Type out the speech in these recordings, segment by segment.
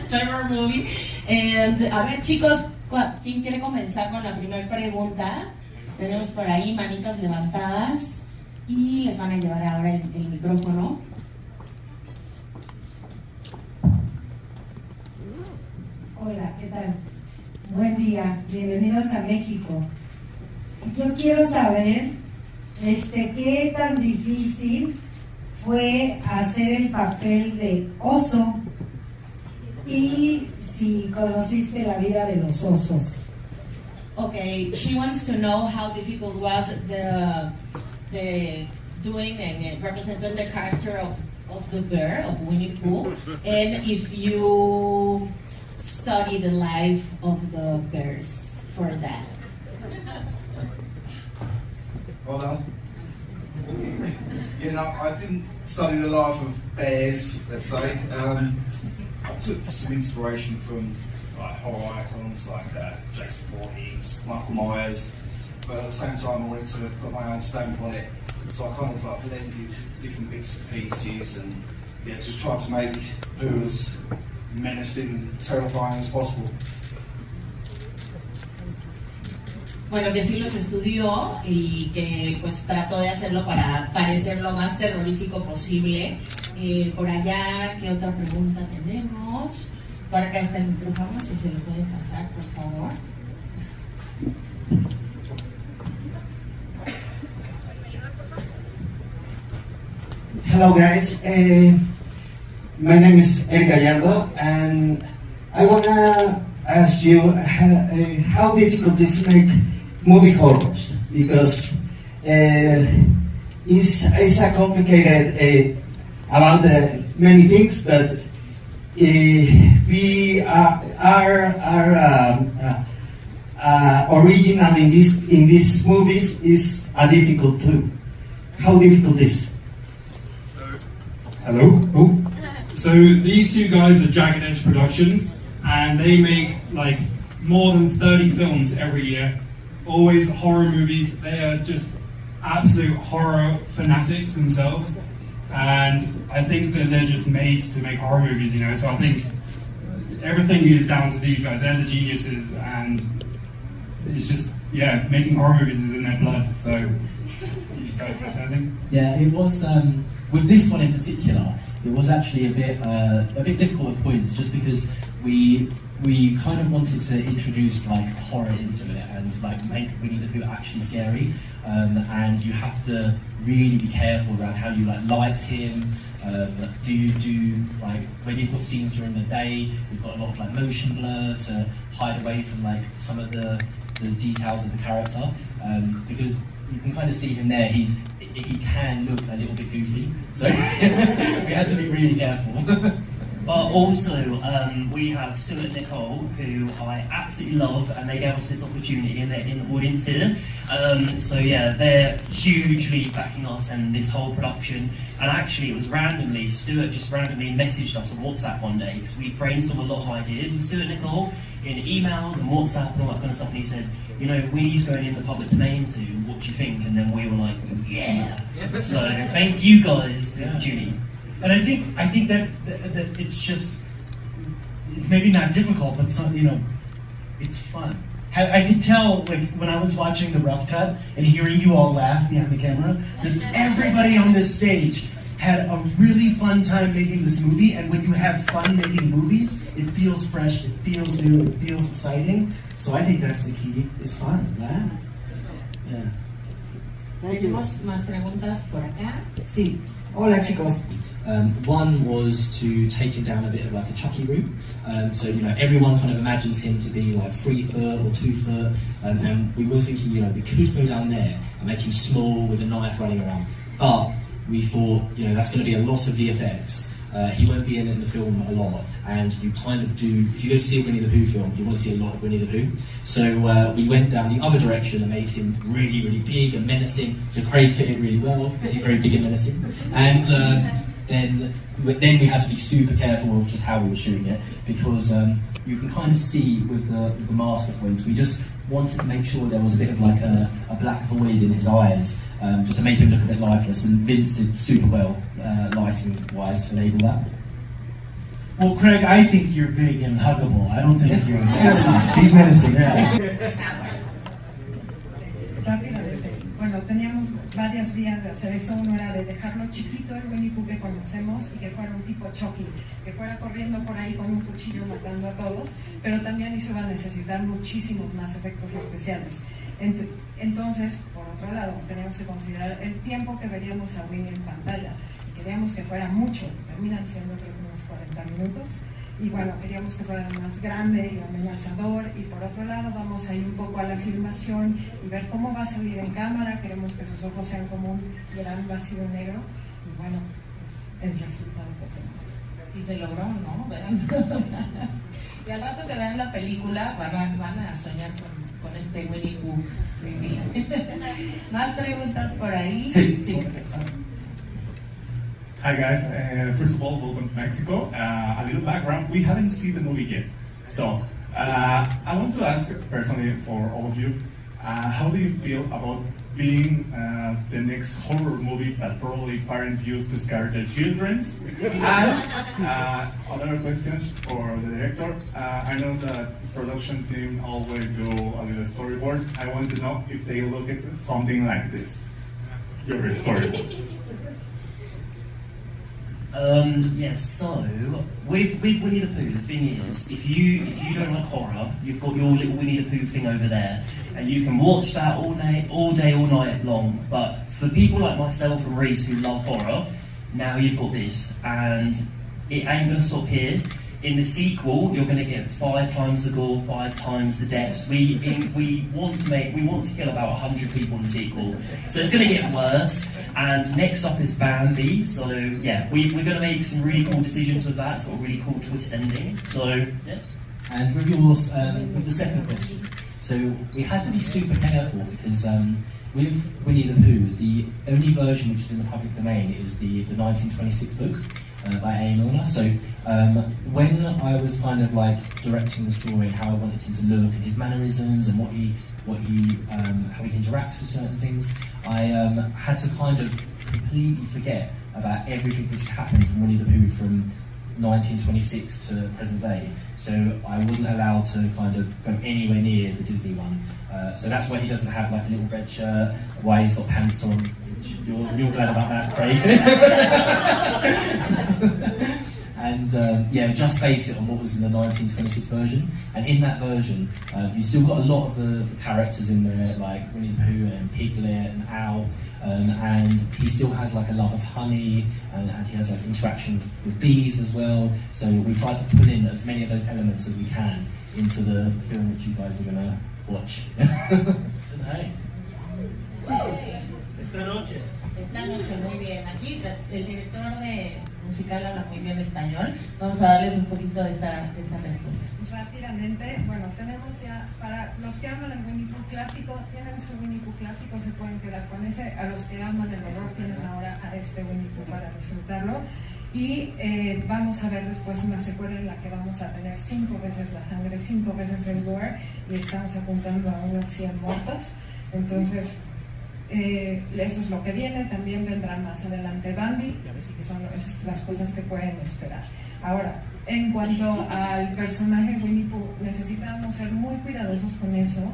Terror movie. And, a ver, chicos, ¿quién quiere comenzar con la primera pregunta? Tenemos por ahí manitas levantadas y les van a llevar ahora el micrófono. Hola, ¿qué tal? Buen día, bienvenidos a México. Yo quiero saber qué tan difícil fue hacer el papel de oso y si conociste la vida de los osos. Okay, she wants to know how difficult was the doing and representing the character of the bear, of Winnie Pooh, and if you study the life of the bears for that. Well, I didn't study the life of bears, let's say. I took some inspiration from like horror icons like Jason Voorhees, Michael Myers, but at the same time I wanted to put my own stamp on it. So I kind of like blended different bits and pieces and just tried to make Pooh as menacing and terrifying as possible. Bueno, que sí los estudió y que pues trató de hacerlo para parecer lo más terrorífico posible. Por allá, ¿qué otra pregunta tenemos? Por acá está el micrófono, si se lo puede pasar, por favor. Hello guys, my name is Eric Gallardo and I wanna ask you how difficult it is to make movie horrors, because it's a complicated about many things, but we are original in these movies is difficult too. How difficult is? Hello. Oh. So these two guys are Jagged Edge Productions, and they make like more than 30 films every year. Always horror movies. They are just absolute horror fanatics themselves, and I think that they're just made to make horror movies, you know. So I think everything is down to these guys. They're the geniuses, and it's just making horror movies is in their blood. So you guys want to say anything? Yeah, it was with this one in particular. It was actually a bit difficult at points, just because we kind of wanted to introduce like horror into it and like make Winnie the Pooh actually scary, and you have to really be careful around how you like light him. Do like when you've got scenes during the day, we've got a lot of like motion blur to hide away from like some of the details of the character, because you can kind of see him there. He can look a little bit goofy, so we had to be really careful. But also, we have Stuart and Nicole, who I absolutely love, and they gave us this opportunity, and they're in the audience here. So yeah, they're hugely backing us and this whole production. And actually, it was randomly, Stuart just randomly messaged us on WhatsApp one day, because we brainstormed a lot of ideas with Stuart and Nicole in emails and WhatsApp and all that kind of stuff. And he said, you know, Winnie's going in the public domain soon, what do you think? And then we were like, yeah. So thank you guys for the opportunity. And I think that it's maybe not difficult, but it's fun. I could tell, like, when I was watching the rough cut and hearing you all laugh behind the camera, that everybody on this stage had a really fun time making this movie. And when you have fun making movies, it feels fresh, it feels new, it feels exciting. So I think that's the key. It's fun, right? Yeah. ¿Tenemos más preguntas por acá? Sí. Hola chicos. One was to take him down a bit of like a Chucky route. So, you know, everyone kind of imagines him to be like 3 foot or 2 foot, and we were thinking, you know, we could go down there and make him small with a knife running around. But we thought, you know, that's going to be a lot of VFX. He won't be in the film a lot, and you kind of do, if you go to see a Winnie the Pooh film, you want to see a lot of Winnie the Pooh. So we went down the other direction and made him really, really big and menacing. So Craig fit it really well, because he's very big and menacing. And then we had to be super careful of just how we were shooting it, because you can kind of see with the mask at points, we just wanted to make sure there was a bit of like a black void in his eyes, just to make him look a bit lifeless, and Vince did super well lighting wise to enable that. Well, Craig, I think you're big and huggable. I don't think you're menacing. He's menacing. Rápidamente. Bueno, teníamos varias vías de hacer eso. Uno era de dejarlo chiquito, el Winnie Pooh que conocemos, y que fuera un tipo Chucky, que fuera corriendo por ahí con un cuchillo matando a todos, pero también eso va a necesitar muchísimos más efectos especiales. Entonces, por otro lado, teníamos que considerar el tiempo que veríamos a Winnie en pantalla. Queríamos que fuera mucho, terminan siendo creo que unos 40 minutos. Y bueno, queríamos que fuera más grande y amenazador. Y por otro lado, vamos a ir un poco a la filmación y ver cómo va a salir en cámara. Queremos que sus ojos sean como un gran vacío negro. Y bueno, es el resultado que tenemos. Y se logró, ¿no? Verán. Y al rato que vean la película van a soñar con este Winnie Pooh. ¿Más preguntas por ahí? Sí. Hi guys, first of all, welcome to Mexico. A little background, we haven't seen the movie yet. So, I want to ask personally for all of you, how do you feel about being the next horror movie that probably parents use to scare their children? And other questions for the director. I know that production team always do a little storyboards. I want to know if they look at something like this, your storyboards. Yes, so with Winnie the Pooh, the thing is, if you don't like horror, you've got your little Winnie the Pooh thing over there, and you can watch that all day, all night long. But for people like myself and Reese who love horror, now you've got this, and it ain't gonna stop here. In the sequel, you're going to get 5 times the gore, 5 times the deaths. We want to kill about 100 people in the sequel, so it's going to get worse. And next up is Bambi. So yeah, we're going to make some really cool decisions with that. It's got a really cool twist ending. So yeah. And with yours, with the second question, so we had to be super careful because with Winnie the Pooh, the only version which is in the public domain is the 1926 book. By A. Milner. So when I was kind of like directing the story and how I wanted him to look and his mannerisms and how he interacts with certain things, I had to kind of completely forget about everything which has happened from Winnie the Pooh from 1926 to present day. So I wasn't allowed to kind of go anywhere near the Disney one. So that's why he doesn't have like a little red shirt, why he's got pants on. You're glad about that, Craig. And yeah, just base it on what was in the 1926 version. And in that version, you still got a lot of the characters in there, like Winnie the Pooh and Piglet and Owl. And he still has like a love of honey, and he has like interaction with bees as well. So we tried to put in as many of those elements as we can into the film which you guys are gonna watch tonight. Esta noche. Esta noche, muy bien. Aquí el director de musical habla muy bien español. Vamos a darles un poquito de esta respuesta. Rápidamente, bueno, tenemos ya, para los que aman el Winnie Pooh clásico, tienen su Winnie Pooh clásico, se pueden quedar con ese. A los que aman el horror tienen ahora a este Winnie Pooh para disfrutarlo. Y vamos a ver después una secuela en la que vamos a tener 5 veces la sangre, 5 veces el gore, y estamos apuntando a unos 100 muertos. Entonces, eso es lo que viene. También vendrá más adelante Bambi, así que son esas las cosas que pueden esperar. Ahora, en cuanto al personaje Winnie Pooh, necesitamos ser muy cuidadosos con eso,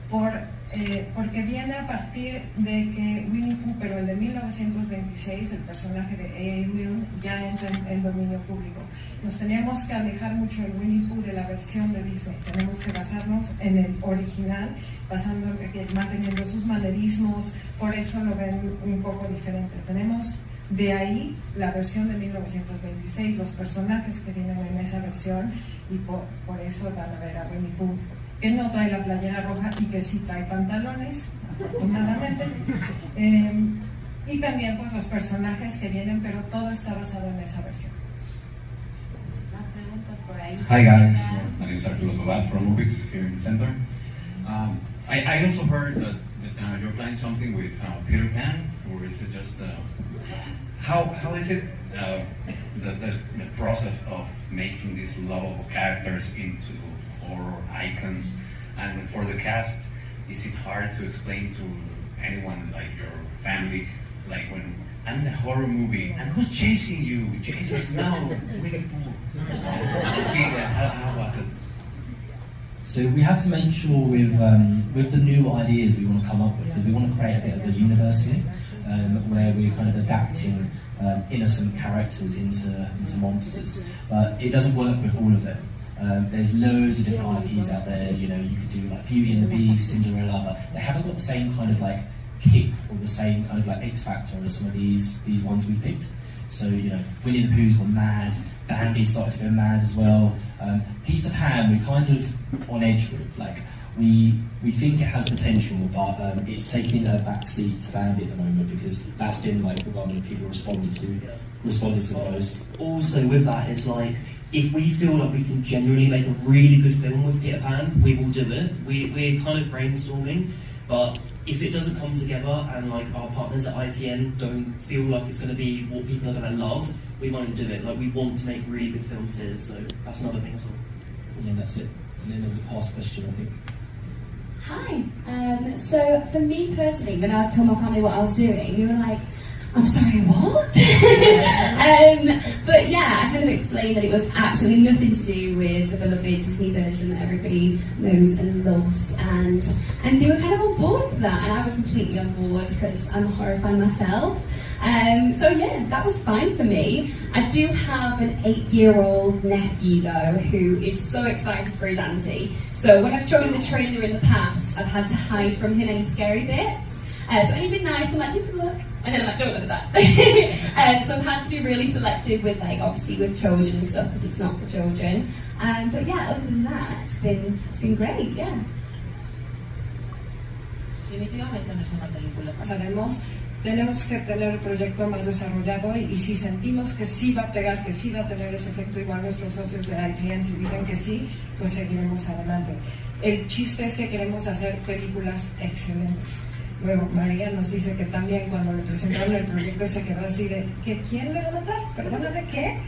porque viene a partir de que Winnie Pooh, pero el de 1926, el personaje de A.A. Milne, ya entra en dominio público. Nos teníamos que alejar mucho el Winnie Pooh de la versión de Disney. Tenemos que basarnos en el original, manteniendo sus manerismos, por eso lo ven un poco diferente. Tenemos de ahí la versión de 1926, los personajes que vienen en esa versión, y por eso van a ver a Winnie Pooh, que no trae la playera roja y que sí trae pantalones, afortunadamente. Y también pues los personajes que vienen, pero todo está basado en esa versión. Más preguntas por ahí. Hi guys, my name is Arturo Tobar from Ubix here in the center. I also heard that you're planning something with Peter Pan, or is it just how is it the process of making these lovable characters into horror icons? And for the cast, is it hard to explain to anyone like your family, like when I'm in a horror movie and who's chasing you? Jason, no, Winnie Pooh. So we have to make sure with the new ideas we want to come up with, because we want to create a bit of a universe here, where we're kind of adapting innocent characters into monsters. But it doesn't work with all of them. There's loads of different IPs out there. You know, you could do like Beauty and the Beast, Cinderella, but they haven't got the same kind of like kick or the same kind of like X factor as some of these ones we've picked. So, you know, Winnie the Pooh's gone mad, Bambi started to go mad as well. Peter Pan, we're kind of on edge with. Like, we think it has potential, but it's taking a back seat to Bambi at the moment, because that's been like the one that people responded to the most. Also with that, it's like, if we feel like we can genuinely make a really good film with Peter Pan, we will do it. We're kind of brainstorming, but if it doesn't come together and like our partners at ITN don't feel like it's going to be what people are going to love, we won't do it. Like, we want to make really good films here, so that's another thing as well. Yeah, that's it. And then there was a past question, I think. Hi. So for me personally, when I told my family what I was doing, they were like, I'm sorry, what? But yeah, I kind of explained that it was absolutely nothing to do with the beloved Disney version that everybody knows and loves, and they were kind of on board with that, and I was completely on board because I'm a horror fan myself. So yeah, that was fine for me. I do have an 8-year-old nephew though, who is so excited for his auntie. So when I've shown him the trailer in the past, I've had to hide from him any scary bits. So anything nice, I'm like, you can look. And then I'm like, don't look at that. So I've had to be really selective with, like, obviously with children and stuff, because it's not for children. But yeah, other than that, it's been great, yeah. Definitivamente no es una película. Tenemos que tener el proyecto más desarrollado, y si sentimos que sí va a pegar, que sí va a tener ese efecto, igual nuestros socios de ITN, si dicen que sí, pues seguiremos adelante. El chiste es que queremos hacer películas excelentes. Luego María nos dice que también cuando le presentaron el proyecto se quedó así de ¿que quién le va a matar? Perdóname, ¿qué?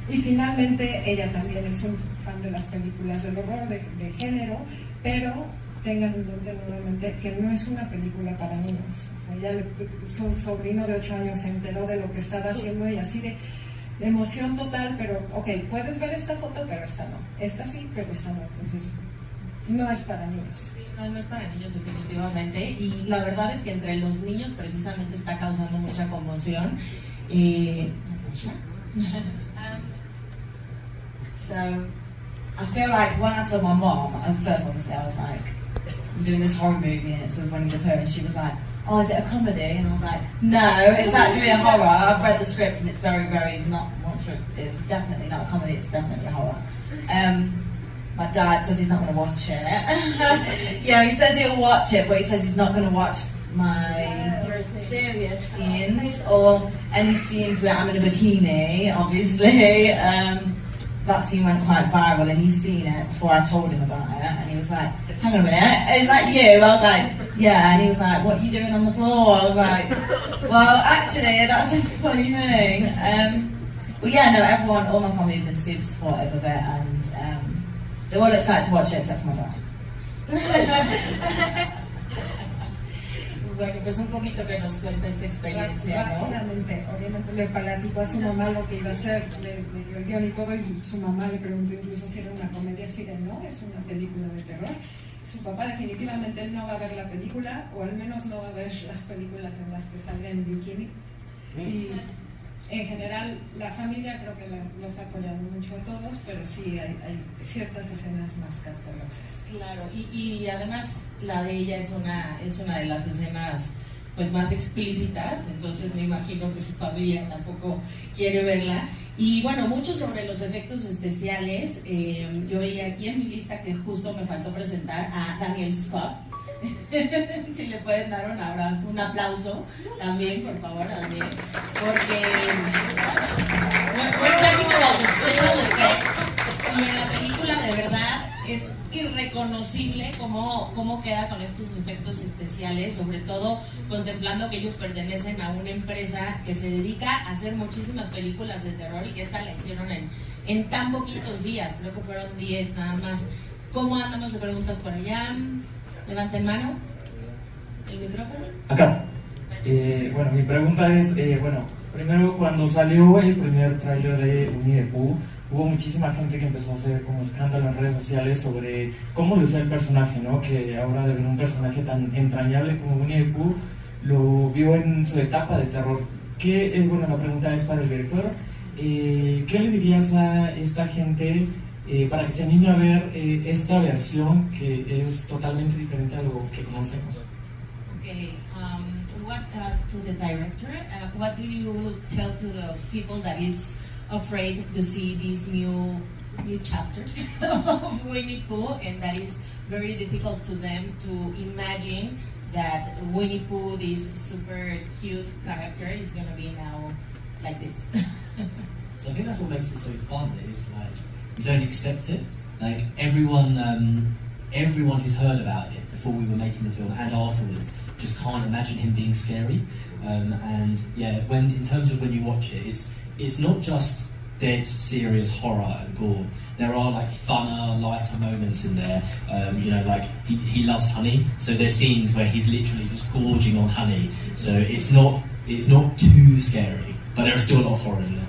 Y finalmente ella también es un fan de las películas del horror, de género, pero tengan en mente nuevamente que no es una película para niños. O sea, su sobrino de 8 años se enteró de lo que estaba haciendo y así de emoción total, pero ok, puedes ver esta foto, pero esta no. Esta sí, pero esta no. Entonces, no es para niños. No es para niños definitivamente, y la verdad es que entre los niños precisamente está causando mucha conmoción. So, I feel like when I told my mom, and first obviously I was like, I'm doing this horror movie and it's with Winnie the Pooh, and she was like, oh, is it a comedy? And I was like, no, it's actually a horror. I've read the script and it's very, very not sure, it's definitely not a comedy, it's definitely a horror. My dad says he's not going to watch it. Yeah, he says he'll watch it, but he says he's not going to watch my serious scenes or any scenes where I'm in a bikini, obviously. That scene went quite viral and he's seen it before I told him about it, and he was like, hang on a minute, is that you? I was like, yeah, and he was like, what are you doing on the floor? I was like, well, actually, that's a funny thing. But yeah, no, everyone, all my family have been super supportive of it, and they're all excited to watch it except for my dad. Bueno, pues un poquito que nos cuente esta experiencia, ¿no? Obviamente le platico a su mamá lo que iba a hacer, le dio el guión y todo, y su mamá le preguntó incluso si era una comedia, así de no, es una película de terror. Su papá definitivamente no va a ver la película, o al menos no va a ver las películas en las que salga en bikini. Y en general la familia creo que los ha apoyado mucho a todos, pero sí hay ciertas escenas más cautelosas. Claro, y además la de ella es una de las escenas pues más explícitas, entonces me imagino que su familia tampoco quiere verla. Y bueno, mucho sobre los efectos especiales. Yo veía aquí en mi lista que justo me faltó presentar a Daniel Scott. Si le pueden dar un aplauso también, por favor, a Daniel, porque we're talking about the special effects, y en la película de verdad es irreconocible cómo queda con estos efectos especiales, sobre todo contemplando que ellos pertenecen a una empresa que se dedica a hacer muchísimas películas de terror, y que esta la hicieron en tan poquitos días, creo que fueron 10 nada más. ¿Cómo andamos de preguntas por allá? Levanten mano. ¿El micrófono? Acá. Bueno, mi pregunta es, Primero, cuando salió el primer tráiler de Winnie the Pooh, hubo muchísima gente que empezó a hacer como escándalo en redes sociales sobre cómo lucía el personaje, ¿no? Que ahora de ver un personaje tan entrañable como Winnie the Pooh, lo vio en su etapa de terror. Bueno, la pregunta es para el director. ¿Qué le dirías a esta gente para que se anime a ver esta versión que es totalmente diferente a lo que conocemos? Okay, what to the director? What do you tell to the people that is afraid to see this new chapter of Winnie Pooh, and that is very difficult to them to imagine that Winnie Pooh, this super cute character, is going to be now like this? So I think that's what makes it so fun. Is like you don't expect it. Like everyone who's heard about it before we were making the film and afterwards just can't imagine him being scary. And yeah, in terms of when you watch it, it's not just dead serious horror and gore. There are like funner, lighter moments in there. You know, like he loves honey, so there's scenes where he's literally just gorging on honey. So it's not too scary, but there is still a lot of horror in there.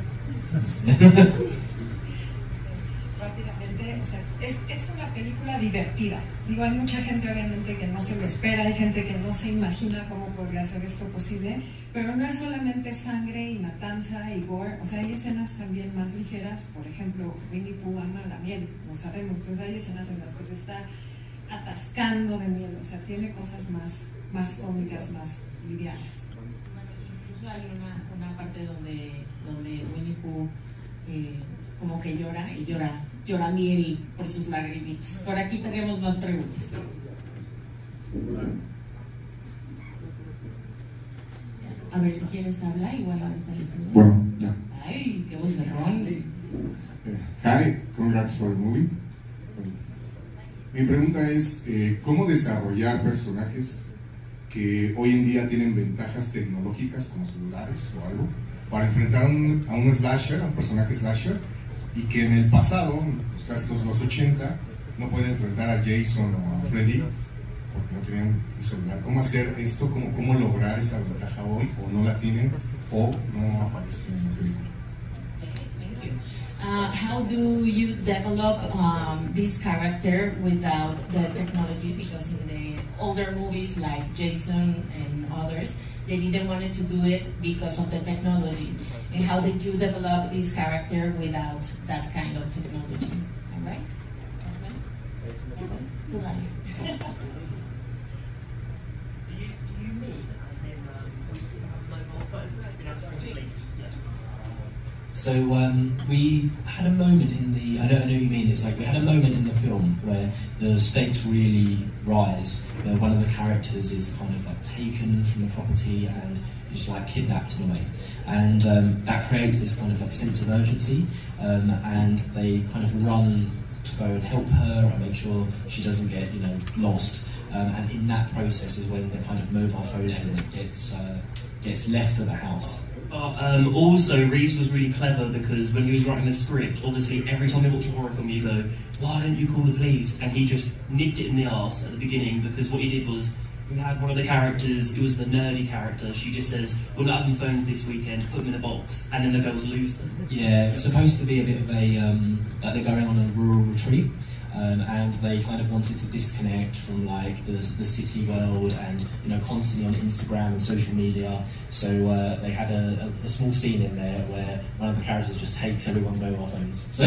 Rápidamente, o sea, es una película divertida. Digo, hay mucha gente obviamente que no se lo espera, hay gente que no se imagina cómo podría ser esto posible, pero no es solamente sangre y matanza y gore, o sea, hay escenas también más ligeras. Por ejemplo, Winnie Pooh ama la miel, lo sabemos, entonces hay escenas en las que se está atascando de miel, o sea, tiene cosas más cómicas, más livianas. Incluso hay una parte donde Winnie Pooh como que llora y llora miel por sus lagrimitas. Por aquí tenemos más preguntas. A ver, si quieres hablar, igual ahorita les subo. Bueno, ya. Ay, qué vocerrón. Hi, congrats for the movie. Mi pregunta es, ¿cómo desarrollar personajes que hoy en día tienen ventajas tecnológicas como celulares o algo para enfrentar a un slasher, a un personaje slasher, y que en el pasado, en los clásicos de los 80, no pueden enfrentar a Jason o a Freddy porque no tenían un celular? ¿Cómo hacer esto? ¿Cómo lograr esa ventaja hoy? ¿O no la tienen? ¿O no aparece en la película? Thank you. How do you develop this character without the technology? Because in the older movies like Jason and others, they didn't want to do it because of the technology. And how did you develop this character without that kind of technology? All right? Más o menos? Tú dale. Do you mean as in mobile phones being able to complete? So we had a moment in the, I know what you mean, it's like we had a moment in the film where the stakes really rise, where one of the characters is kind of like taken from the property and just like kidnapped in a way. And that creates this kind of like sense of urgency, and they kind of run to go and help her and make sure she doesn't get, lost. And in that process is when the kind of mobile phone element gets left at the house. Also, Reese was really clever because when he was writing the script, obviously every time you watch a horror film you go, why don't you call the police? And he just nipped it in the arse at the beginning, because what he did was, he had one of the characters, it was the nerdy character, she just says, we're not having phones this weekend, put them in a box, and then the girls lose them. Yeah, it was supposed to be a bit of a, like they're going on a rural retreat, and they kind of wanted to disconnect from like the city world and constantly on Instagram and social media. So they had a small scene in there where one of the characters just takes everyone's mobile phones. So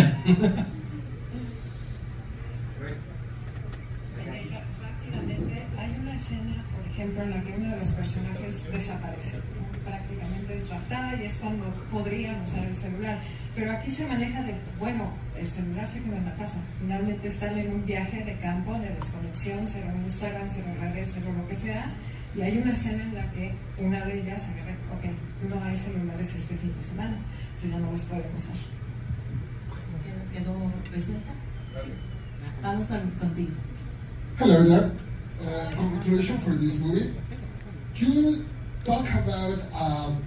Rápidamente, hay una escena, por ejemplo, en la que uno de los personajes desaparece, prácticamente es raptada, y es cuando podrían usar el celular. Pero aquí se maneja de, bueno, el celular se quedó en la casa. Finalmente están en un viaje de campo, de desconexión, cero Instagram, cero redes, cero lo que sea. Y hay una escena en la que una de ellas agarra, ok, no hay celulares este fin de semana, entonces ya no los pueden usar. ¿Quedó resuelta? Sí. Vamos contigo. Hello there. Congratulations for this movie. You talk about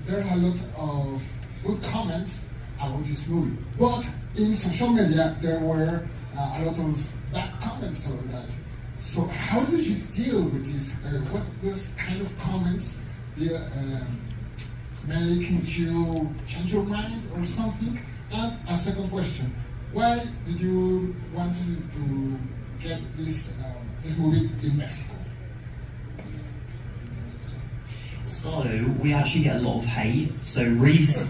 there are a lot of good comments about this movie, but in social media there were a lot of bad comments on that. So how did you deal with this? What kind of comments making you change your mind or something? And a second question, why did you want to get this movie in Mexico? So, we actually get a lot of hate. So, Reese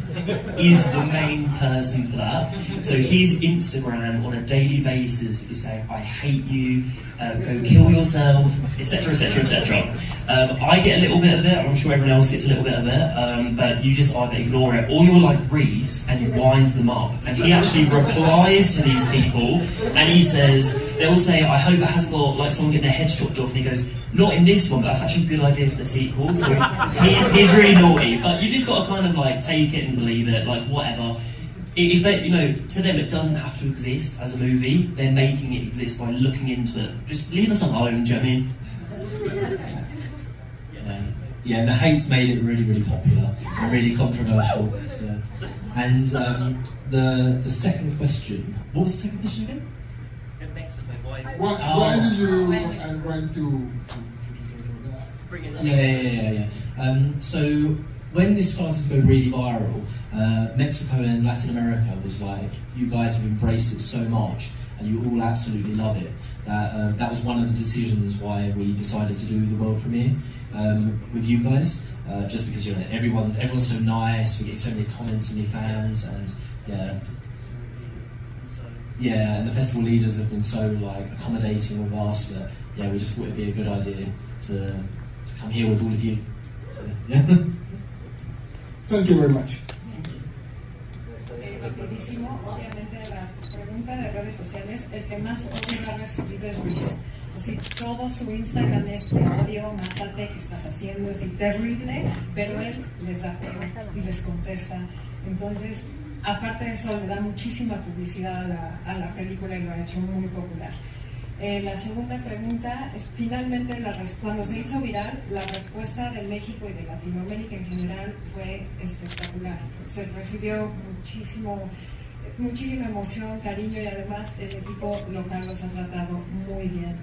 is the main person for that. So, his Instagram on a daily basis is saying, I hate you, go kill yourself, etc., etc., etc. I get a little bit of it, I'm sure everyone else gets a little bit of it, but you just either ignore it, or you're like Reese and you wind them up. And he actually replies to these people, and he says, they'll say, I hope it hasn't got like someone getting their heads chopped off, and he goes, not in this one, but that's actually a good idea for the sequel. So he's really naughty, but you just got to kind of like take it and believe it, like whatever. If they, to them it doesn't have to exist as a movie. They're making it exist by looking into it. Just leave us alone. Do you know what I mean? Yeah, the hate's made it really, really popular and really controversial. So. And the second question. What was the second question again? Why did you want to bring it up? Yeah. So when this started to go really viral, Mexico and Latin America was like, you guys have embraced it so much and you all absolutely love it. That was one of the decisions why we decided to do the world premiere with you guys. Just because everyone's so nice, we get so many comments from your fans, and and the festival leaders have been so like accommodating with us that we just thought it'd be a good idea to come here with all of you. Thank you very much. Rapidísimo, obviamente la pregunta de redes sociales, el que más odio ha recibido es Luis. Así, todo su Instagram es te odio, mátate, ¿qué estás haciendo? Es terrible, pero él les da pena y les contesta. Entonces, aparte de eso, le da muchísima publicidad a la película y lo ha hecho muy popular. La segunda pregunta es, finalmente, cuando se hizo viral, la respuesta de México y de Latinoamérica en general fue espectacular. Se recibió muchísima emoción, cariño, y además el equipo local los ha tratado muy bien.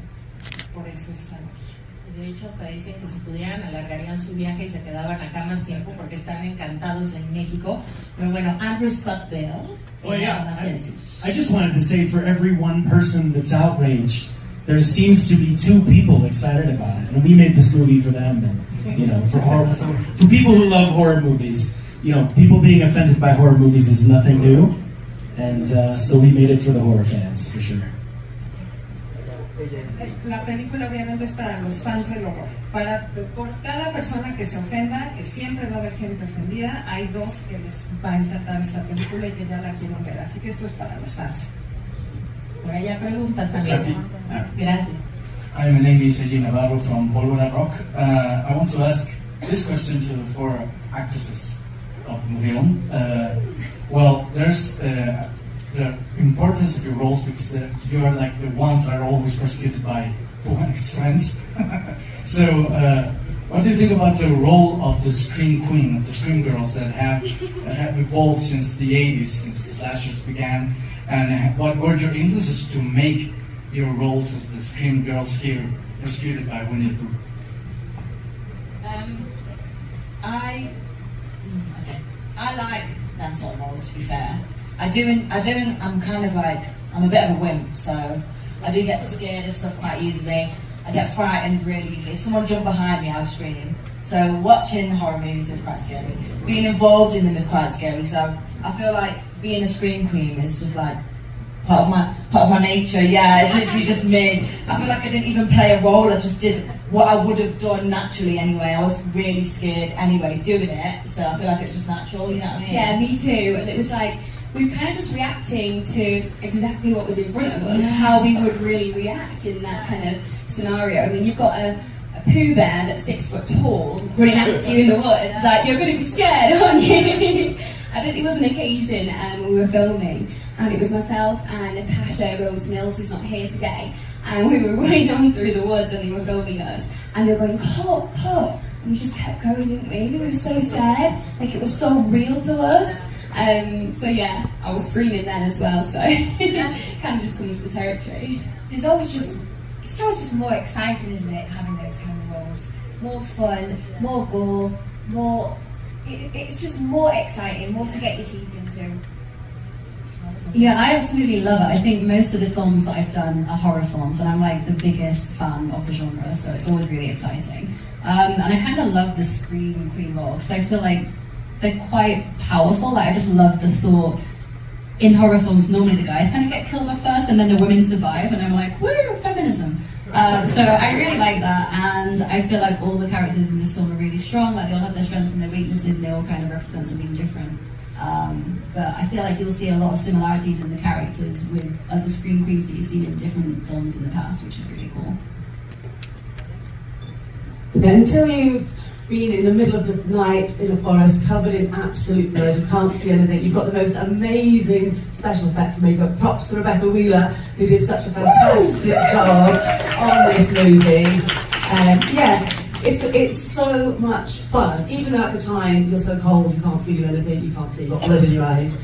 Por eso están aquí. De hecho, hasta dicen que si pudieran alargarían su viaje y se quedaban acá más tiempo porque están encantados en México. Pero bueno, Andrew Scott Bell. Well, yeah, I just wanted to say, for every one person that's outraged, there seems to be two people excited about it, and we made this movie for them, and for people who love horror movies. People being offended by horror movies is nothing new, and so we made it for the horror fans, for sure. La película obviamente es para los fans del horror. Por cada persona que se ofenda, que siempre va a haber gente ofendida, hay dos que les va a encantar esta película y que ya la quieren ver. Así que esto es para los fans. Por allá preguntas también. Gracias. Hi, my name is Eugene Navarro from Pólvora Rock. I want to ask this question to the four actresses of the movie. Well, there's the importance of your roles, because you are like the ones that are always persecuted by Pooh and his friends. So, what do you think about the role of the Scream Queen, of the Scream Girls that have evolved since the 80s, since the slashers began? And what were your influences to make your roles as the Scream Girls here, persecuted by Winnie Pooh? I like them sort of roles, to be fair. I'm kind of like, I'm a bit of a wimp, so I do get scared of stuff quite easily. I get frightened really easily. If someone jumped behind me, I would scream. So watching horror movies is quite scary. Being involved in them is quite scary. So I feel like being a scream queen is just like part of my nature. Yeah, it's literally just me. I feel like I didn't even play a role. I just did what I would have done naturally anyway. I was really scared anyway doing it. So I feel like it's just natural, you know what I mean? Yeah, me too. And it was like, we were kind of just reacting to exactly what was in front of us, how we would really react in that kind of scenario. I mean, you've got a Pooh Bear that's 6 foot tall running after you in the woods, like, you're going to be scared, aren't you? I think there was an occasion when we were filming, and it was myself and Natasha Rose Mills, who's not here today, and we were running on through the woods and they were filming us, and they were going, cut, cut, and we just kept going, didn't we? We were so scared, like it was so real to us. So yeah, I was screaming then as well, so kind of just comes with the territory. It's always just more exciting, isn't it, having those kind of roles? More fun, more gore, more it's just more exciting, more to get your teeth into. Yeah, I absolutely love it. I think most of the films that I've done are horror films, and I'm like the biggest fan of the genre, so it's always really exciting. And I kind of love the Scream Queen role, because I feel like they're quite powerful. Like, I just love the thought, in horror films, normally the guys kind of get killed off first, and then the women survive, and I'm like, woo, feminism. So I really like that, and I feel like all the characters in this film are really strong. Like, they all have their strengths and their weaknesses, and they all kind of represent something different. But I feel like you'll see a lot of similarities in the characters with other Scream Queens that you've seen in different films in the past, which is really cool. Until you've been in the middle of the night in a forest covered in absolute blood, you can't see anything, you've got the most amazing special effects makeup. Props to Rebecca Wheeler, who did such a fantastic job on this movie. Yeah, it's so much fun, even though at the time you're so cold, you can't feel anything, you can't see, you've got blood in your eyes.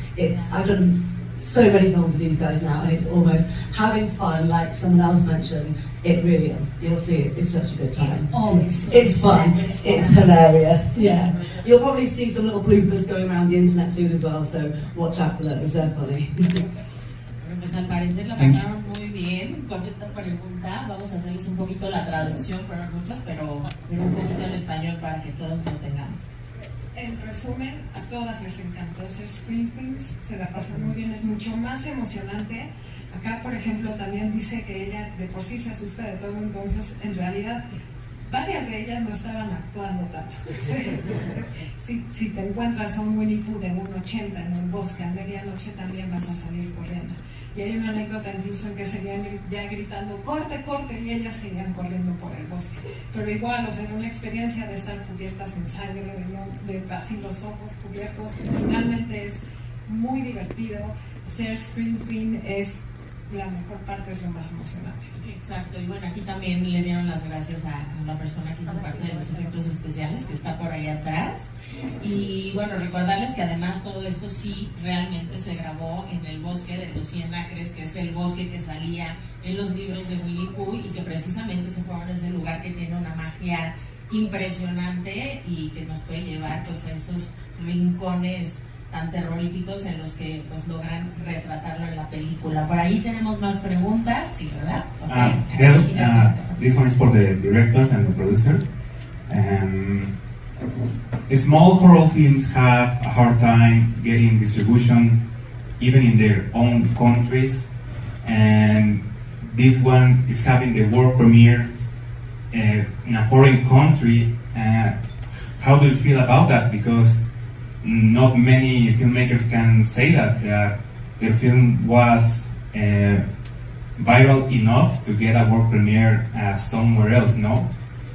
I've done so many films with these guys now, and it's almost having fun, like someone else mentioned. It really is. You'll see it. It's such a good time. It's always fun. It's fun. It's hilarious. Yeah. You'll probably see some little bloopers going around the internet soon as well, so watch out for those. They're funny. Bueno, pues al parecer la pasaron muy bien con esta pregunta. Vamos a hacerles un poquito la traducción, fueron muchas, pero un poquito en español para que todos lo tengamos. En resumen, a todas les encantó ser Scream Queens, se la pasan muy bien, es mucho más emocionante. Acá, por ejemplo, también dice que ella de por sí se asusta de todo, entonces en realidad varias de ellas no estaban actuando tanto. Si te encuentras a un Winnie Pooh de 1,80 en un bosque a medianoche, también vas a salir corriendo. Y hay una anécdota incluso en que seguían ya gritando corte, corte, y ellas seguían corriendo por el bosque. Pero igual, o sea, es una experiencia de estar cubiertas en sangre, de así los ojos cubiertos, pero finalmente es muy divertido. Ser Scream Queen es la mejor parte, es lo más emocionante. Exacto, y bueno, aquí también le dieron las gracias a la persona que hizo parte de los efectos especiales, que está por ahí atrás. Y bueno, recordarles que además todo esto sí realmente se grabó en el bosque de los 100 acres, que es el bosque que salía en los libros de Winnie Pooh, y que precisamente se fueron a ese lugar que tiene una magia impresionante y que nos puede llevar pues a esos rincones tan terroríficos en los que pues logran retratarlo en la película. Por ahí tenemos más preguntas, sí, ¿verdad? Okay. This one is for the directors and the producers. Small horror films have a hard time getting distribution even in their own countries, and this one is having the world premiere in a foreign country. How do you feel about that? Because not many filmmakers can say that their film was viral enough to get a world premiere somewhere else, no?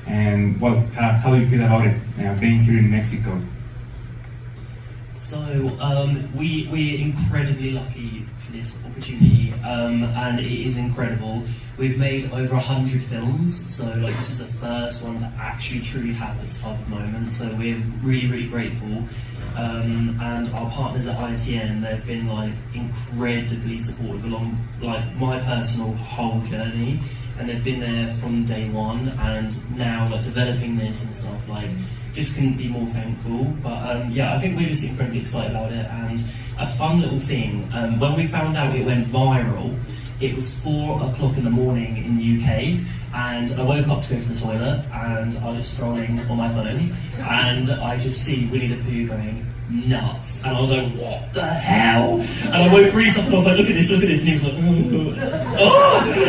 And well, how do you feel about it being here in Mexico? So we're incredibly lucky for this opportunity, and it is incredible. We've made over 100 films, so like this is the first one to actually truly have this type of moment. So we're really, really grateful. And our partners at ITN, they've been like incredibly supportive along like my personal whole journey, and they've been there from day one, and now like developing this and stuff, like just couldn't be more thankful. But yeah, I think we're just incredibly excited about it. And a fun little thing, when we found out it went viral, it was 4 o'clock in the morning in the UK, and I woke up to go to the toilet, and I was just scrolling on my phone, and I just see Winnie the Pooh going nuts, and I was like, what the hell? And I woke Reese up and I was like, look at this, and he was like, oh.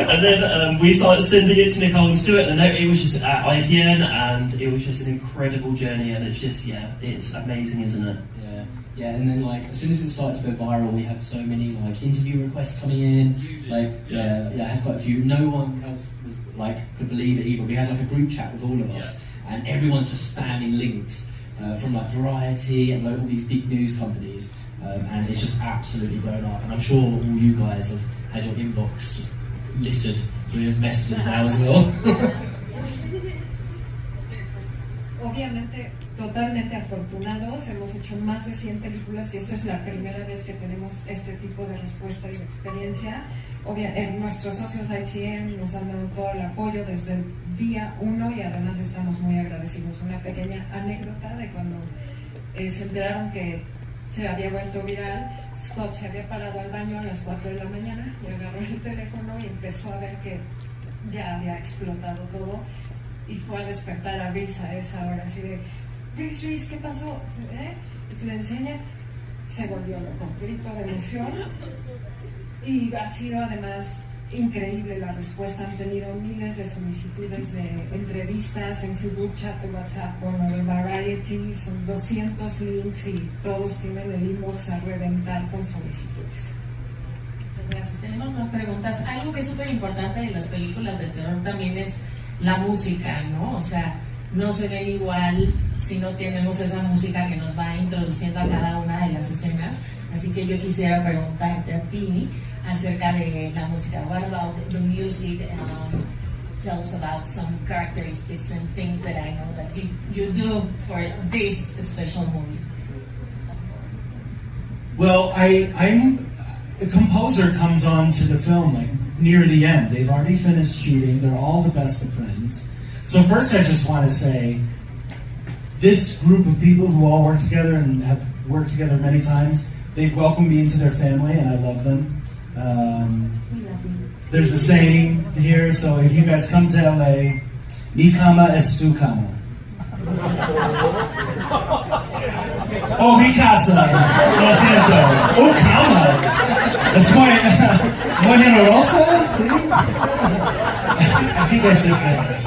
And then we started sending it to Nicole and Stuart, and it was just at ITN, and it was just an incredible journey, and it's just, yeah, it's amazing, isn't it? Yeah, and then like as soon as it started to go viral, we had so many like interview requests coming in. Like yeah, I had quite a few. No one else was like could believe it either. We had like a group chat with all of us, and everyone's just spamming links from like Variety and like all these big news companies, and it's just absolutely blown up. And I'm sure all you guys have had your inbox just littered with messages now as well. Obviamente, totalmente afortunados, hemos hecho más de 100 películas y esta es la primera vez que tenemos este tipo de respuesta y de experiencia. Nuestros socios ITM nos han dado todo el apoyo desde el día 1 y además estamos muy agradecidos. Una pequeña anécdota de cuando se enteraron que se había vuelto viral. Scott se había parado al baño a las 4 de la mañana y agarró el teléfono y empezó a ver que ya había explotado todo y fue a despertar a Reese a esa hora, así de Reese, ¿qué pasó? Y le enseña, se volvió loco, grito de emoción y ha sido además increíble la respuesta. Han tenido miles de solicitudes de entrevistas en su group chat de WhatsApp con lo de Variety, son 200 links y todos tienen el inbox a reventar con solicitudes. Muchas gracias. Tenemos más preguntas. Algo que es súper importante de las películas de terror también es la música, ¿no? O sea, no se ven igual si no tenemos esa música que nos va introduciendo a cada una de las escenas. Así que yo quisiera preguntarte a ti acerca de la música. What about the music? Tell us about some characteristics and things that I know that you do for this special movie. Well, the composer comes on to the film like near the end. They've already finished shooting. They're all the best of friends. So first I just want to say, this group of people who all work together and have worked together many times, they've welcomed me into their family and I love them. There's a saying here, so if you guys come to LA, mi cama es su cama. Oh, mi casa. Lo siento. Oh, cama. Es muy generosa, ¿sí? I think I said that.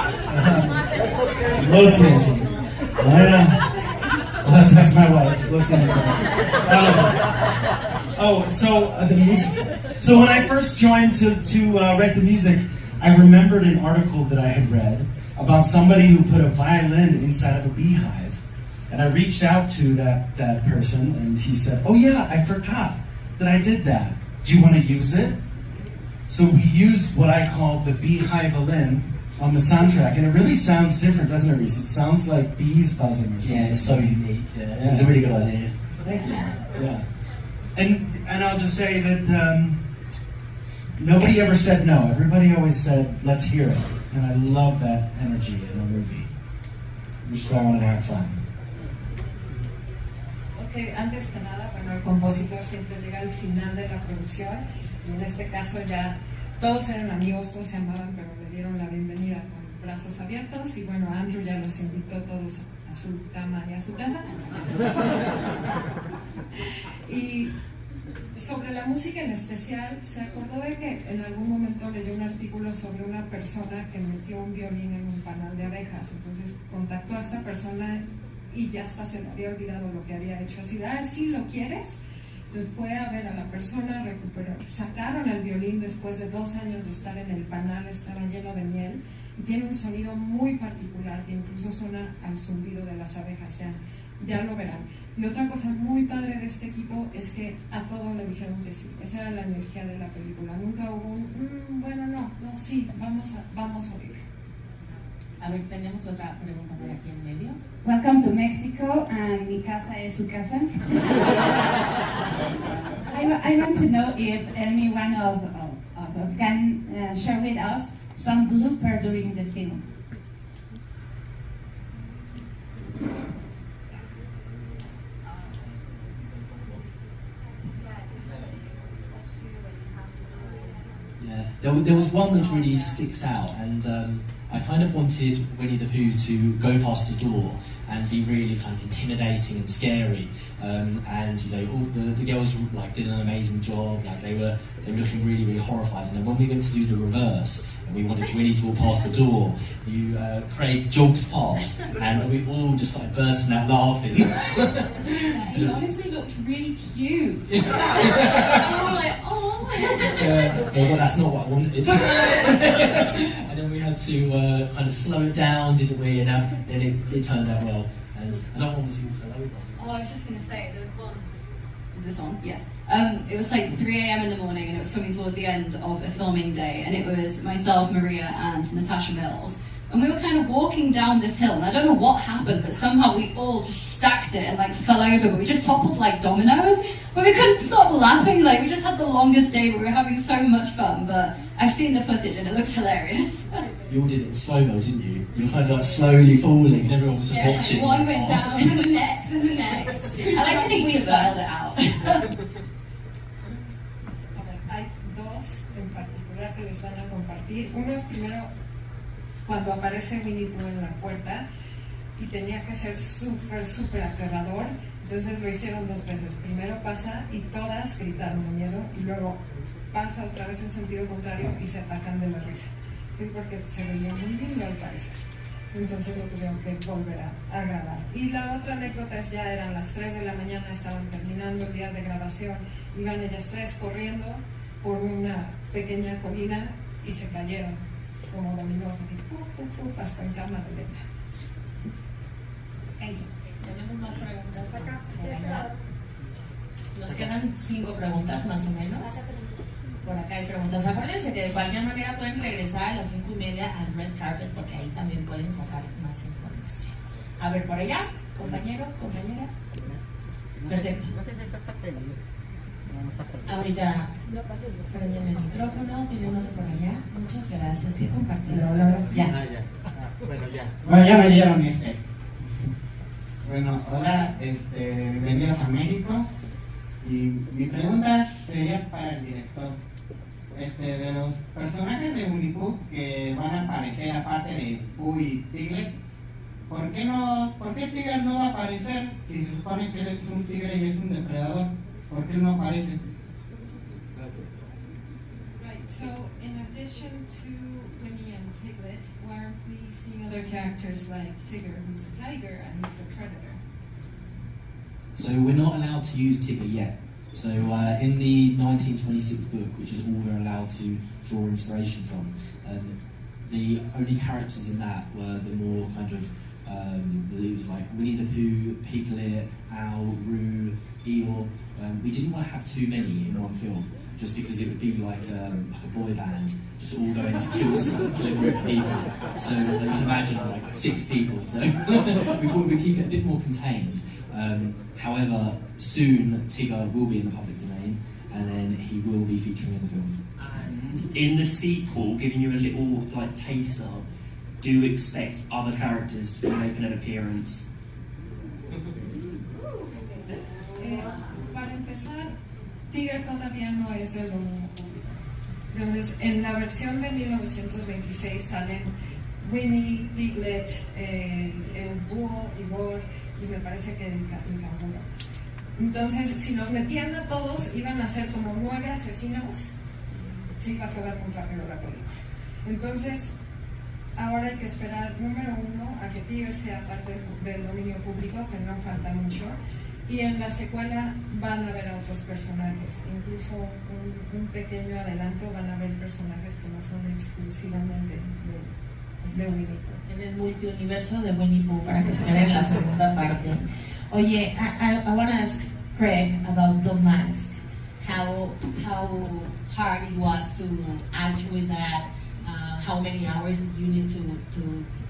Lo siento. Well, that's my wife. Lo siento. The music. So when I first joined to write the music, I remembered an article that I had read about somebody who put a violin inside of a beehive. And I reached out to that person and he said, oh yeah, I forgot that I did that. Do you want to use it? So we used what I call the beehive-a-lin on the soundtrack, and it really sounds different, doesn't it, Reese? It sounds like bees buzzing or something. Yeah, it's so unique. Yeah. It's a really good idea. Thank you. Yeah. And I'll just say that nobody ever said no. Everybody always said, let's hear it. And I love that energy in a movie. We just all wanted to have fun. Okay, antes que nada, bueno, el compositor siempre llega al final de la producción y en este caso ya todos eran amigos, todos se amaban, pero le dieron la bienvenida con brazos abiertos y bueno, Andrew ya los invitó todos a su cama y a su casa. Y sobre la música en especial, se acordó de que en algún momento leyó un artículo sobre una persona que metió un violín en un panal de abejas. Entonces contactó a esta persona y ya hasta se le había olvidado lo que había hecho. Así, ¿sí lo quieres? Entonces fue a ver a la persona, recuperó, sacaron el violín después de 2 años de estar en el panal, estaba lleno de miel y tiene un sonido muy particular que incluso suena al zumbido de las abejas. O sea, ya lo verán. Y otra cosa muy padre de este equipo es que a todo le dijeron que sí. Esa era la energía de la película. Nunca hubo un, bueno, no, sí, vamos a oír. A ver, tenemos otra pregunta por aquí en medio. Welcome to Mexico, and mi casa es su casa. I want to know if any one of us can share with us some blooper during the film. Yeah, there was one which really sticks out, and I kind of wanted Winnie the Pooh to go past the door and be really kind of intimidating and scary, and you know, all the girls like did an amazing job. Like they were looking really, really horrified. And then when we went to do the reverse and we wanted Winnie to walk past the door, Craig jogged past, and we all just like bursting out laughing. Yeah, he honestly looked really cute. And we were like, oh. I was like, that's not what I wanted. And then we had to kind of slow it down, didn't we? And then it turned out well. And I don't want to fall over. Oh, I was just going to say, there was one. Is this on? Yes. It was like 3 a.m. in the morning, and it was coming towards the end of a filming day, and it was myself, Maria, and Natasha Mills. And we were kind of walking down this hill, and I don't know what happened, but somehow we all just stacked it and like fell over, but we just toppled like dominoes. But we couldn't stop laughing, like we just had the longest day, but we were having so much fun. But I've seen the footage and it looks hilarious. You all did it in slow-mo, didn't you? You were kind of like slowly falling and everyone was just watching. One went down and the next and the next. I like to think we styled it out. Hay dos en particular que les van a compartir. Uno es primero cuando aparece Winnie Pooh en la puerta y tenía que ser súper aterrador, entonces lo hicieron dos veces. Primero pasa y todas gritaron de miedo y luego pasa otra vez en sentido contrario y se atacan de la risa, ¿sí? Porque se veía muy lindo al parecer. Entonces lo tuvieron que volver a grabar. Y la otra anécdota es ya eran las 3 de la mañana, estaban terminando el día de grabación, iban ellas tres corriendo por una pequeña colina y se cayeron como dominos, así, hasta en cámara lenta. Tenemos más preguntas acá. Nos quedan 5 preguntas más o menos. Por acá hay preguntas. Acuérdense que de cualquier manera pueden regresar a las 5:30 al red carpet porque ahí también pueden sacar más información. A ver, por allá, compañero, compañera. Perfecto. Ahorita prenden el micrófono, tienen otro por allá. Muchas gracias, qué compartido. Ya. Bueno, ya me dieron este. Bueno, hola, bienvenidos a México. Y mi pregunta sería para el director. De los personajes de Winnie Pooh que van a aparecer aparte de Pooh y Piglet, ¿por qué Tigger no va a aparecer? Si se supone que él es un tigre y es un depredador, ¿por qué no aparece? Right, so in addition to Winnie and Piglet, why aren't we seeing other characters like Tigger, who's a tiger and he's a predator? So we're not allowed to use Tigger yet. So in the 1926 book, which is all we're allowed to draw inspiration from, the only characters in that were the more kind of it was like Winnie the Pooh, Piglet, Owl, Roo, Eeyore. We didn't want to have too many in one film, just because it would be like a boy band, just all going to kill a group of people. So you can imagine like 6 people. So we thought we'd keep it a bit more contained. However, soon Tigger will be in the public domain, and then he will be featuring in the film. And in the sequel, giving you a little like taster, do expect other characters to be making an appearance. Para empezar, Tigger todavía no es del dominio público. Entonces, en la versión de 1926 salen Winnie, Piglet, el búho, Igor y me parece que el canguro. Entonces, si los metían a todos, iban a ser como 9 asesinos. Sí, va a quedar muy rápido la película. Entonces, ahora hay que esperar, número 1, a que Tigger sea parte del dominio público, que no falta mucho. Y en la secuela van a ver a otros personajes, incluso un pequeño adelanto, van a ver personajes que no son exclusivamente de Winnie Pooh. En el multiuniverso de Winnie Pooh, para que esperen la segunda parte. Oye, I want to ask Craig about the mask. How hard it was to act with that. How many hours did you need to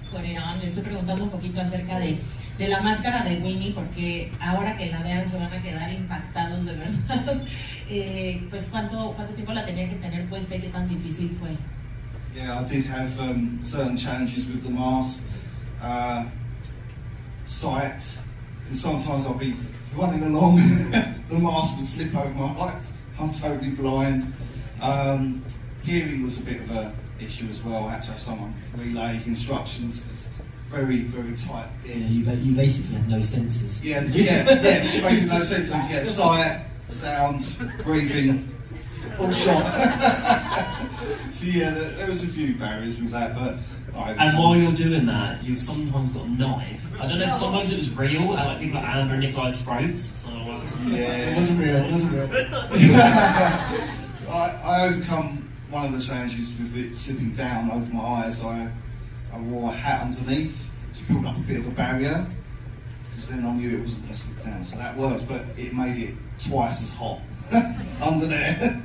put it on? Le estoy preguntando un poquito acerca de la máscara de Winnie, porque ahora que la vean se van a quedar impactados de verdad. Pues ¿cuánto tiempo la tenía que tener puesta y qué tan difícil fue? Yeah, I did have certain challenges with the mask. Sight, because sometimes I'll be running along, the mask would slip over my eyes. I'm totally blind. Hearing was a bit of a issue as well. I had to have someone relay instructions. It's very, very tight. Yeah, you basically had no senses. Yeah, basically no senses. Yeah, sight, sound, breathing, all shot. So yeah, there was a few barriers with that, but. And while you're doing that, you've sometimes got a knife. I don't know if sometimes it was real, and like people like Amber and Nikolai's throats. So yeah, it wasn't real. It wasn't real. I overcome one of the challenges with it slipping down over my eyes. I wore a hat underneath to build up a bit of a barrier, because then I knew it wasn't going to slip down. So that worked, but it made it twice as hot under there.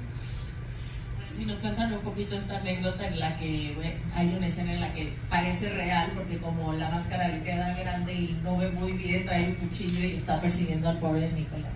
Si nos cuentan un poquito esta anécdota en la que hay una escena en la que parece real, porque como la máscara le queda grande y no ve muy bien, trae un cuchillo y está persiguiendo al pobre de Nicolás.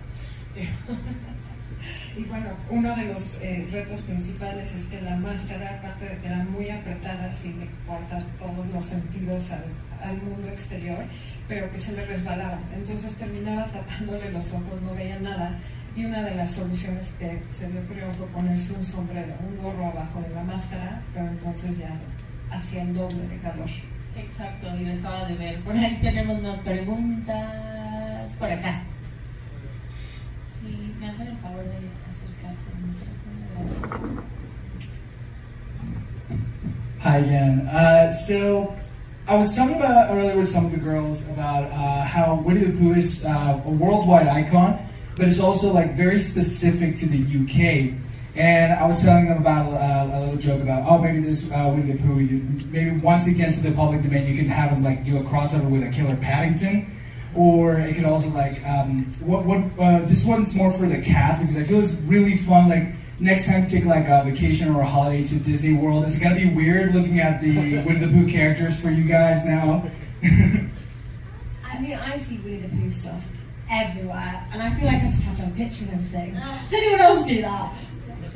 Y bueno, uno de los retos principales es que la máscara, aparte de que era muy apretada, sí le corta todos los sentidos al mundo exterior, pero que se le resbalaba. Entonces terminaba tapándole los ojos, no veía nada. Y una de las soluciones que se le ocurrió fue ponerse un sombrero, un gorro abajo de la máscara, pero entonces ya hacía el doble de calor. Exacto, y dejaba de ver. Por ahí tenemos más preguntas. Por acá. Sí, me hacen el favor de acercarse al micrófono. Gracias. Hi again. So I was talking about earlier with some of the girls about how Winnie the Pooh is a worldwide icon, but it's also like very specific to the UK. And I was telling them about a little joke about, oh, maybe this Winnie the Pooh, maybe once it gets to the public domain, you can have him like do a crossover with a Killer Paddington, or it could also like this one's more for the cast because I feel it's really fun. Like next time you take like a vacation or a holiday to Disney World, is it gonna be weird looking at the Winnie the Pooh characters for you guys now? I mean, I see Winnie the Pooh stuff everywhere, and I feel like I just have to have a picture of everything. Does anyone else do that?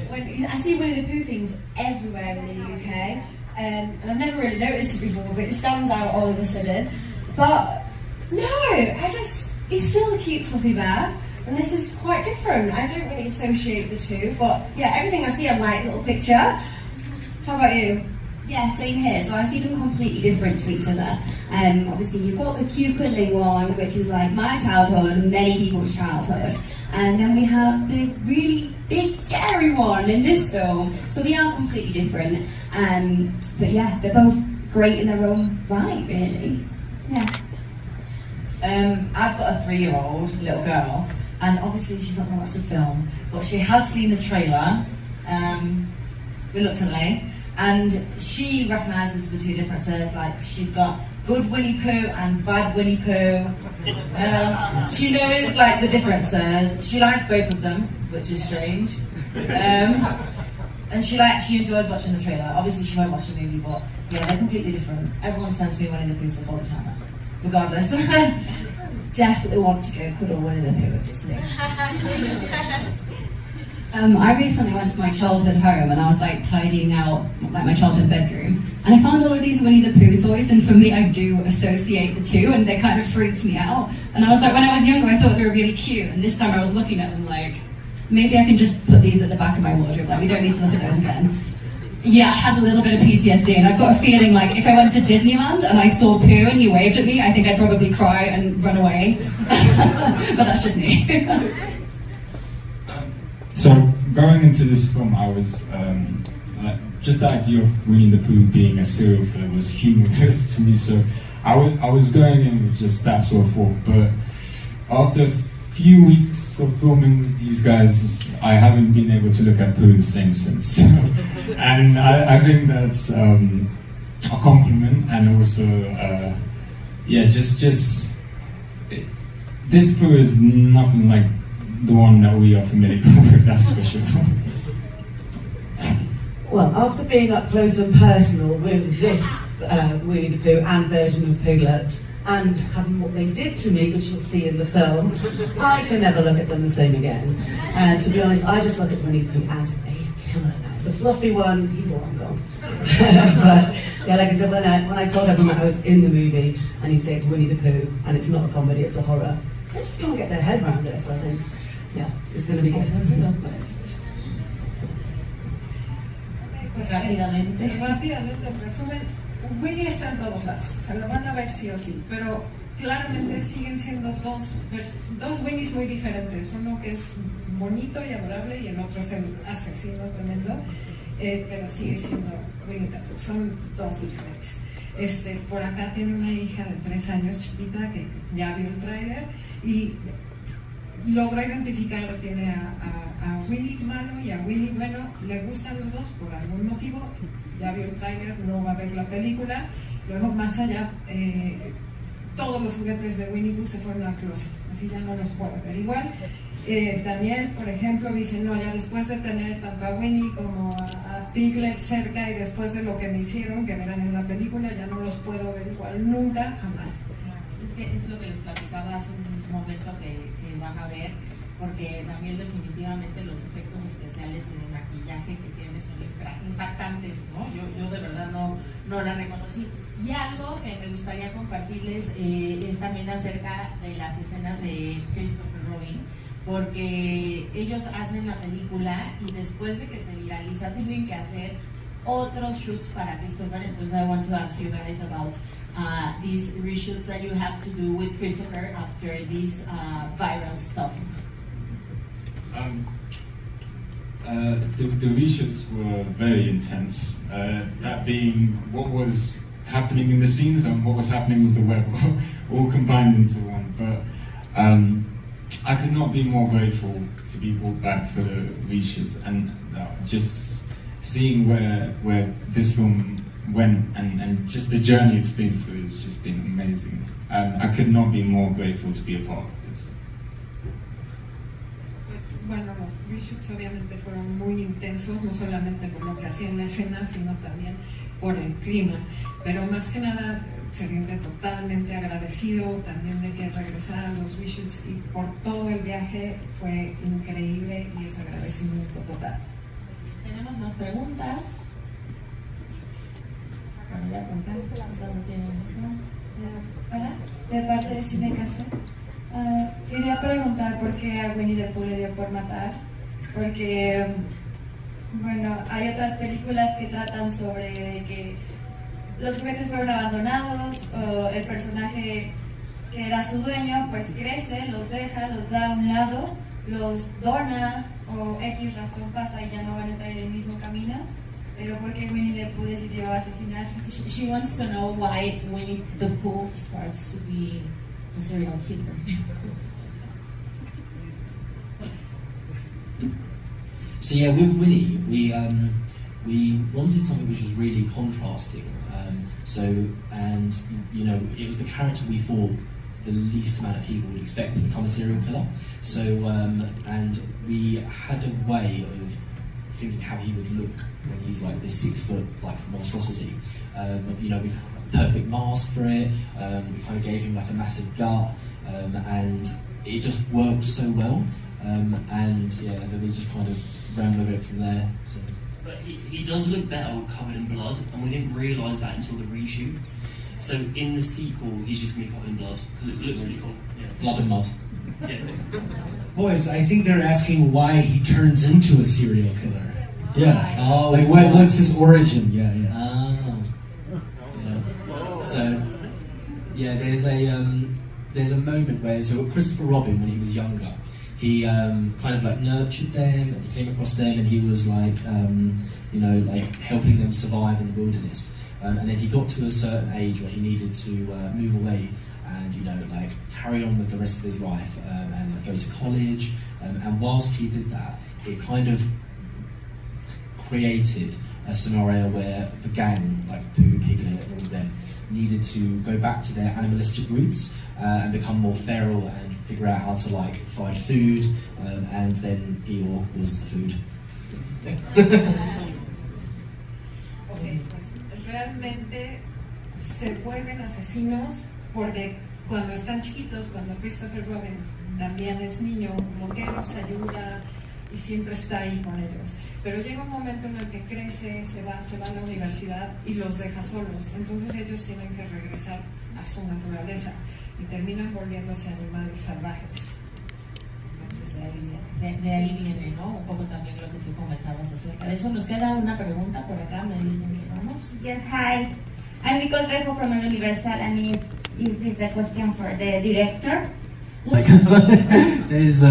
When I see Winnie the Pooh things everywhere in the UK, and I've never really noticed it before, but it stands out all of a sudden. But no, it's still a cute fluffy bear, and this is quite different. I don't really associate the two, but yeah, everything I see, I'm like, little picture. How about you? Yeah, same here. So I see them completely different to each other. Obviously, you've got the cute cuddling one, which is like my childhood and many people's childhood. And then we have the really big, scary one in this film. So they are completely different. But yeah, they're both great in their own right, really. Yeah. I've got a 3-year-old little girl, and obviously she's not going to watch the film, but she has seen the trailer, reluctantly. And she recognises the two differences, like she's got good Winnie Pooh and bad Winnie Pooh. She knows like the differences. She likes both of them, which is strange. And she enjoys watching the trailer. Obviously she won't watch the movie, but yeah, they're completely different. Everyone sends me Winnie the Pooh stuff all the time, regardless. Definitely want to go cuddle Winnie the Pooh at Disney. I recently went to my childhood home and I was like tidying out like my childhood bedroom, and I found all of these Winnie the Pooh toys, and for me I do associate the two, and they kind of freaked me out. And I was like, when I was younger I thought they were really cute, and this time I was looking at them like, maybe I can just put these at the back of my wardrobe, like we don't need to look at those again. Yeah, I had a little bit of PTSD, and I've got a feeling like if I went to Disneyland and I saw Pooh and he waved at me, I think I'd probably cry and run away. But that's just me. So going into this film, I was just the idea of Winnie the Pooh being a serial killer was humorous to me. So I was going in with just that sort of thought. But after a few weeks of filming these guys, I haven't been able to look at Pooh the same since. And I think that's a compliment, and also just this Pooh is nothing like the one that we are familiar with, that's for sure. Well, after being up close and personal with this Winnie the Pooh and version of Piglet, and having what they did to me, which you'll see in the film, I can never look at them the same again. And to be honest, I just look at Winnie the Pooh as a killer now. The fluffy one, he's all gone. But yeah, like I said, when I told everyone that I was in the movie, and he said it's Winnie the Pooh, and it's not a comedy, it's a horror, they just can't get their head around it, so I think, yeah, it's going to be good. Rápidamente, en resumen, Winnie está en todos lados, o sea, lo van a ver sí o sí, pero claramente siguen siendo dos Winnies muy diferentes, uno que es bonito y adorable y el otro es el asesino tremendo, pero sigue siendo Winnie the Pooh, son dos diferentes. Por acá tiene una hija de 3 años chiquita que ya vio el tráiler y logró identificar que tiene a Winnie malo y a Winnie bueno, le gustan los dos por algún motivo, ya vio el tráiler, no va a ver la película. Luego más allá, todos los juguetes de Winnie Pooh se fueron al closet, así ya no los puedo ver igual. Daniel, por ejemplo, dice, no, ya después de tener tanto a Winnie como a Piglet cerca y después de lo que me hicieron, que verán en la película, ya no los puedo ver igual, nunca, jamás. Es que es lo que les platicaba hace un momento que van a ver. porque también definitivamente los efectos especiales y de maquillaje que tiene son impactantes, ¿no? Yo de verdad no la reconocí. Y algo que me gustaría compartirles es también acerca de las escenas de Christopher Robin, porque ellos hacen la película y después de que se viraliza tienen que hacer otros shoots para Christopher. Entonces I want to ask you guys about these reshoots that you have to do with Christopher after this viral stuff. The reshoots were very intense. That being what was happening in the scenes and what was happening with the weather, all combined into one. But I could not be more grateful to be brought back for the reshoots, and just seeing where this film went and just the journey it's been through has just been amazing. I could not be more grateful to be a part of this. Bueno, los reshoots obviamente fueron muy intensos, no solamente por lo que hacía en la escena, sino también por el clima. Pero más que nada se siente totalmente agradecido también de que regresaran los reshoots, y por todo el viaje fue increíble y es agradecimiento total. Tenemos más preguntas. Bueno, ya por acá. Hola, de parte de Cine Casa. Quería preguntar por qué a Winnie the Pooh le dio por matar, porque bueno, hay otras películas que tratan sobre que los juguetes fueron abandonados, o el personaje que era su dueño pues crece, los deja, los da a un lado, los dona o X razón pasa y ya no van a estar en el mismo camino. Pero ¿por qué Winnie the Pooh decidió asesinar? She wants to know why Winnie the Pooh starts to be a serial killer. So yeah, with Winnie, we wanted something which was really contrasting. And you know, it was the character we thought the least amount of people would expect to become a serial killer. So and we had a way of thinking how he would look when he's like this 6 foot like monstrosity. You know, we've had a perfect mask for it. We kind of gave him like a massive gut, and it just worked so well. And yeah, then we just kind of ran with it from there. So. But he does look better covered in blood, and we didn't realise that until the reshoots. So in the sequel, he's just going to be covered in blood because it looks really cool. Yeah. Blood and mud. Yeah. Boys, I think they're asking why he turns into a serial killer. Yeah. Oh, like what's his origin? Yeah. Oh. Yeah. So yeah, there's a moment where Christopher Robin, when he was younger, he kind of like nurtured them, and he came across them, and he was like you know, like helping them survive in the wilderness. And then he got to a certain age where he needed to move away and, you know, like carry on with the rest of his life and like, go to college. And whilst he did that, it kind of created a scenario where the gang, like Pooh, Piglet, and all of them, needed to go back to their animalistic roots and become more feral and figure out how to like find food. And then Eeyore was the food. Okay, pues realmente se vuelven asesinos porque cuando están chiquitos, cuando Christopher Robin también es niño, como que los ayuda y siempre está ahí con ellos. Pero llega un momento en el que crece, se va a la universidad y los deja solos. Entonces ellos tienen que regresar a su naturaleza y terminan volviéndose animales salvajes. Entonces de ahí viene, ¿no? Un poco también lo que tú comentabas acerca de eso. Nos queda una pregunta por acá, me dicen que vamos. Yes, hi. I'm Nicole Trejo from Universal, and is this a question for the director? Like, there's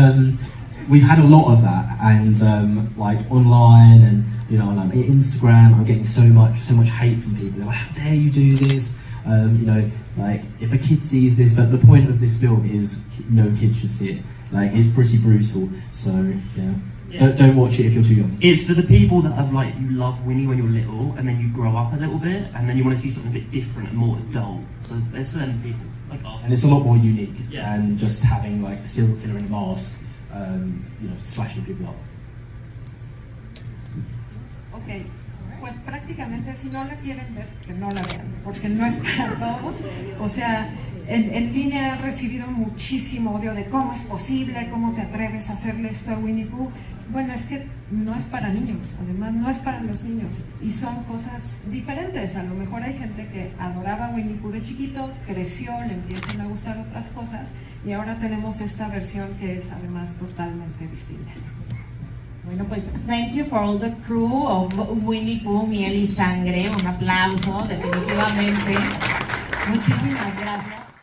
we've had a lot of that, and like online and, you know, on Instagram, I'm getting so much hate from people. They're like, how dare you do this? You know, like if a kid sees this, but the point of this film is no kid should see it. Like, it's pretty brutal, so yeah. Don't watch it if you're too young. It's for the people that have like, you love Winnie when you're little, and then you grow up a little bit, and then you want to see something a bit different and more adult. So it's for them people like us. And it's a lot more unique Yeah. than just having like a serial killer in a mask, you know, slashing people up. Okay, pues prácticamente si no la quieren ver, que no la vean, porque no es para todos. O sea, en línea he recibido muchísimo odio de cómo es posible, cómo te atreves a hacerle esto a Winnie Pooh. Bueno, es que no es para niños, además no es para los niños y son cosas diferentes. A lo mejor hay gente que adoraba a Winnie Pooh de chiquitos, creció, le empiezan a gustar otras cosas y ahora tenemos esta versión que es además totalmente distinta. Bueno, pues thank you for all the crew of Winnie Pooh, Miel y Sangre. Un aplauso, definitivamente. Muchísimas gracias.